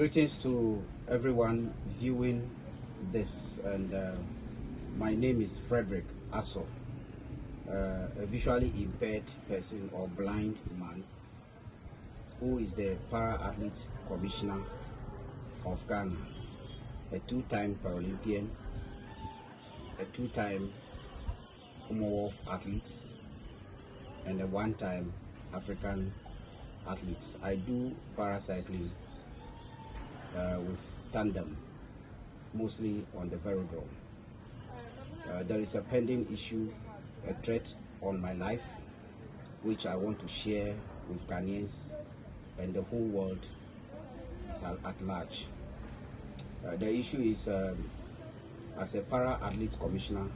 Greetings to everyone viewing this, and my name is Frederick Assor, a visually impaired person or blind man who is the Para-Athlete Commissioner of Ghana, a two-time Paralympian, a two-time Commonwealth athlete, and a one-time African athlete. I do paracycling with tandem, mostly on the velodrome. There is a pending issue, a threat on my life, which I want to share with Ghanaians and the whole world at large. The issue is, as a para-athlete commissioner,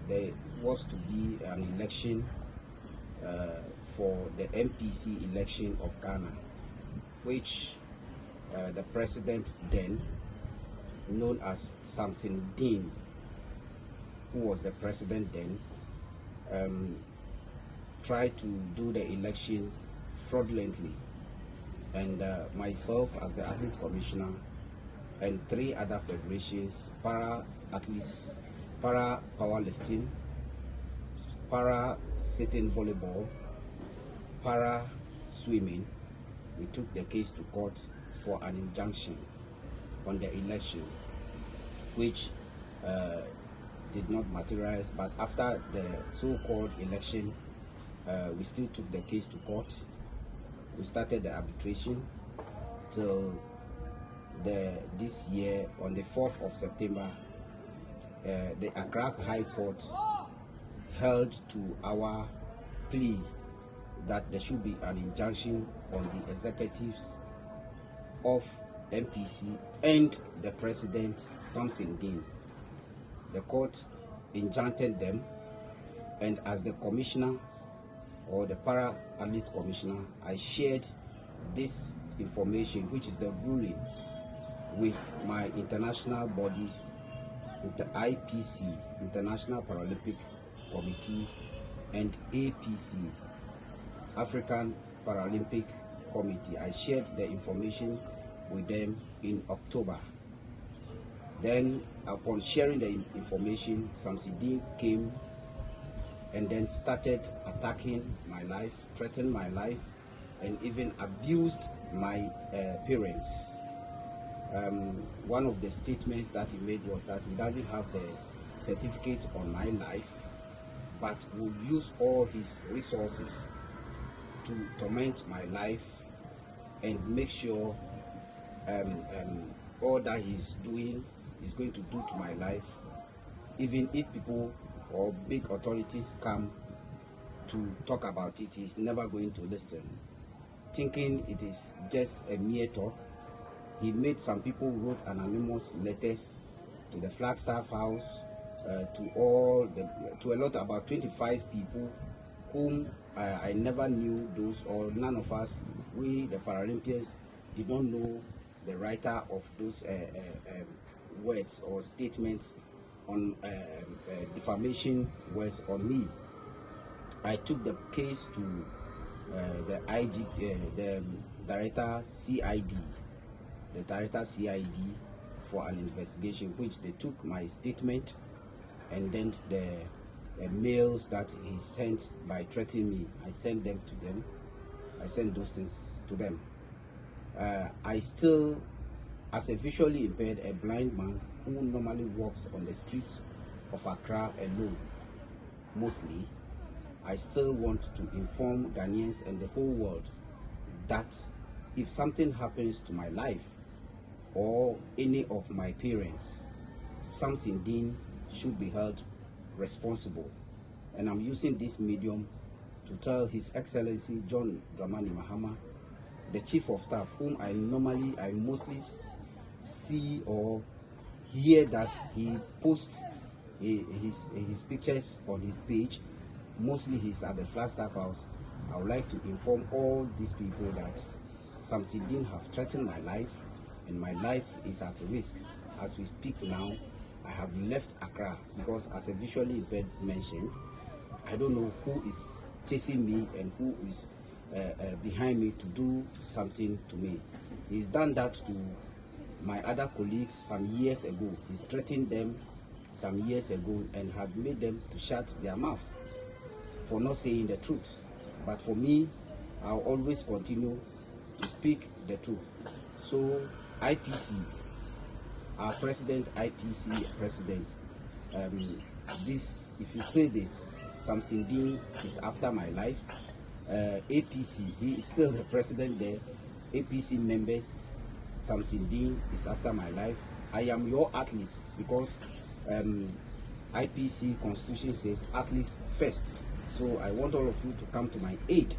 there was to be an election for the MPC election of Ghana, which the president then, known as Samson Deen, who was the president then, tried to do the election fraudulently, and myself as the athlete commissioner and three other federations, para-athletes, para-powerlifting, para-sitting volleyball, para-swimming, we took the case to court for an injunction on the election, which did not materialize. But after the so-called election, we still took the case to court. We started the arbitration till this year, on the 4th of September, the Accra High Court held to our plea that there should be an injunction on the executives of MPC and the president, Samson Deen. The court enjoined them, and as the commissioner or the para-athlete commissioner, I shared this information, which is the ruling, with my international body, the IPC, International Paralympic Committee, and APC, African Paralympic Committee. I shared the information with them in October. Then, upon sharing the information, Samson Deen came and then started attacking my life, threatened my life, and even abused my parents. One of the statements that he made was that he doesn't have the certificate on my life, but will use all his resources to torment my life and make sure all that he's doing is going to do to my life, even if people or big authorities come to talk about it, he's never going to listen, thinking it is just a mere talk. He made some people wrote anonymous letters to the Flagstaff House, to a lot, about 25 people whom I never knew those, or none of us, we the Paralympians, did not know the writer of those words or statements on defamation words on me. I took the case to the Director CID, the Director CID, for an investigation, which they took my statement and then the mails that he sent by threatening me, I sent them to them. I sent those things to them. I still, as a visually impaired, a blind man who normally walks on the streets of Accra alone, mostly, I still want to inform Ghanaians and the whole world that if something happens to my life or any of my parents, Samson Deen should be held responsible. And I'm using this medium to tell His Excellency John Dramani Mahama, the Chief of Staff, whom I mostly see or hear that he posts his pictures on his page. Mostly he's at the Flagstaff House. I would like to inform all these people that Samson Deen have threatened my life, and my life is at risk. As we speak now, I have left Accra because, as a visually impaired mentioned, I don't know who is chasing me and who is behind me to do something to me. He's done that to my other colleagues some years ago. He's threatened them some years ago and had made them to shut their mouths for not saying the truth. But for me, I'll always continue to speak the truth. So IPC, our president, IPC president, this, if you say this, Samson Deen is after my life. APC, he is still the president there. APC members, Samson Deen is after my life. I am your athlete because IPC constitution says athletes first. So I want all of you to come to my aid